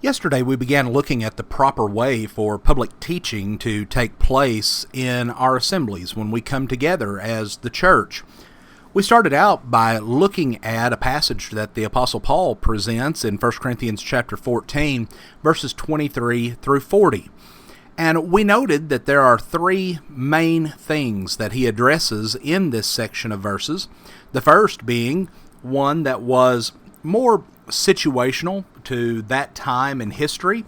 Yesterday, we began looking at the proper way for public teaching to take place in our assemblies when we come together as the church. We started out by looking at a passage that the Apostle Paul presents in 1 Corinthians chapter 14, verses 23 through 40. And we noted that there are three main things that he addresses in this section of verses. The first being one that was more situational to that time in history,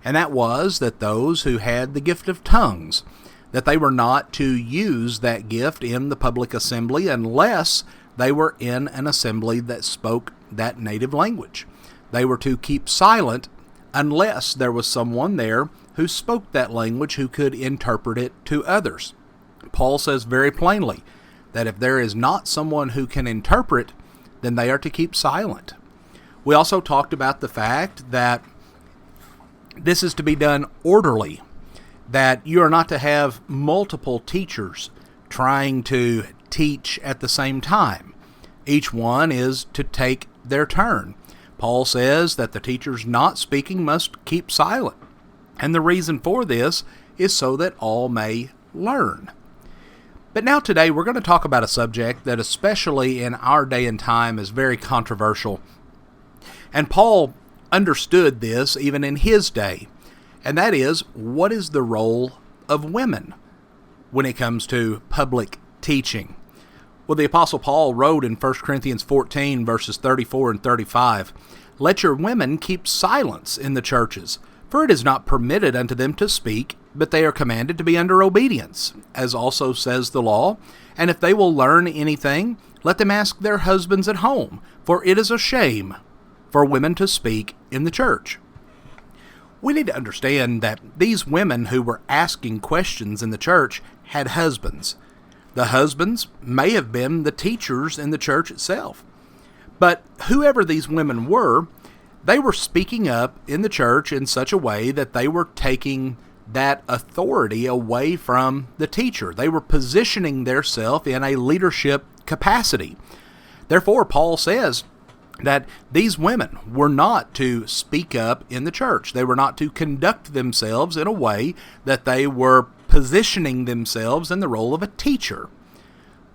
and that was that those who had the gift of tongues, that they were not to use that gift in the public assembly unless they were in an assembly that spoke that native language. They were to keep silent unless there was someone there who spoke that language who could interpret it to others. Paul says very plainly that if there is not someone who can interpret, then they are to keep silent. We also talked about the fact that this is to be done orderly, that you are not to have multiple teachers trying to teach at the same time. Each one is to take their turn. Paul says that the teachers not speaking must keep silent, and the reason for this is so that all may learn. But now today we're going to talk about a subject that especially in our day and time is very controversial. And Paul understood this even in his day, and that is, what is the role of women when it comes to public teaching? Well, the Apostle Paul wrote in 1 Corinthians 14, verses 34 and 35, "Let your women keep silence in the churches, for it is not permitted unto them to speak, but they are commanded to be under obedience, as also says the law. And if they will learn anything, let them ask their husbands at home, for it is a shame for women to speak in the church." We need to understand that these women who were asking questions in the church had husbands. The husbands may have been the teachers in the church itself. But whoever these women were, they were speaking up in the church in such a way that they were taking that authority away from the teacher. They were positioning themselves in a leadership capacity. Therefore, Paul says that these women were not to speak up in the church. They were not to conduct themselves in a way that they were positioning themselves in the role of a teacher.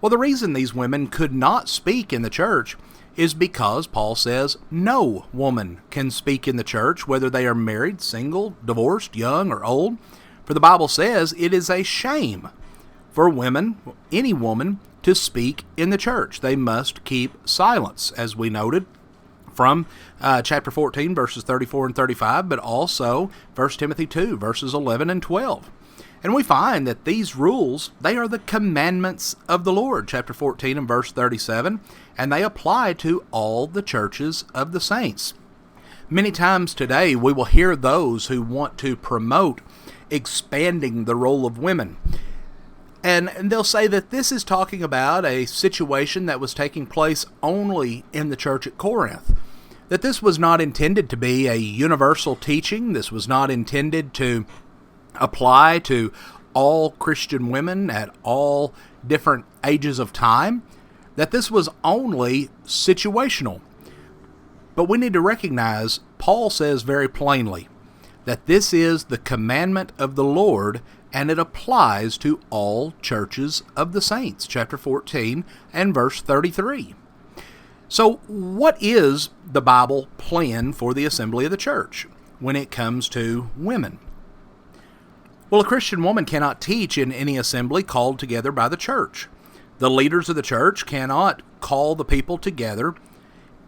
Well, the reason these women could not speak in the church is because Paul says no woman can speak in the church, whether they are married, single, divorced, young, or old. For the Bible says it is a shame for women, any woman, to speak in the church. They must keep silence, as we noted from chapter 14, verses 34 and 35, but also 1 Timothy 2, verses 11 and 12. And we find that these rules, they are the commandments of the Lord, chapter 14 and verse 37, and they apply to all the churches of the saints. Many times today we will hear those who want to promote expanding the role of women. And they'll say that this is talking about a situation that was taking place only in the church at Corinth. That this was not intended to be a universal teaching. This was not intended to apply to all Christian women at all different ages of time. That this was only situational. But we need to recognize, Paul says very plainly, that this is the commandment of the Lord, and it applies to all churches of the saints, chapter 14 and verse 33. So what is the Bible plan for the assembly of the church when it comes to women? Well, a Christian woman cannot teach in any assembly called together by the church. The leaders of the church cannot call the people together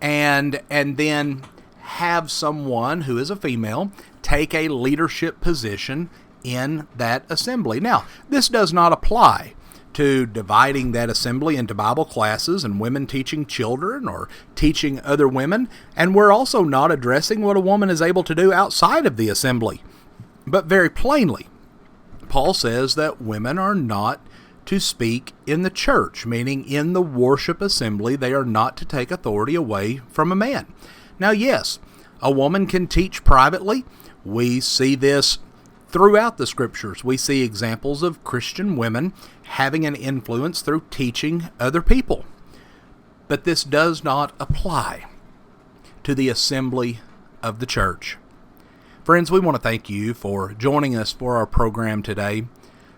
and then have someone who is a female take a leadership position in that assembly. Now, this does not apply to dividing that assembly into Bible classes and women teaching children or teaching other women, and we're also not addressing what a woman is able to do outside of the assembly. But very plainly, Paul says that women are not to speak in the church, meaning in the worship assembly, they are not to take authority away from a man. Now, yes, a woman can teach privately. We see this throughout the scriptures. We see examples of Christian women having an influence through teaching other people. But this does not apply to the assembly of the church. Friends, we want to thank you for joining us for our program today.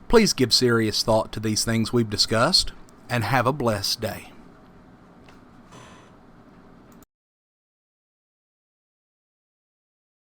Please give serious thought to these things we've discussed, and have a blessed day.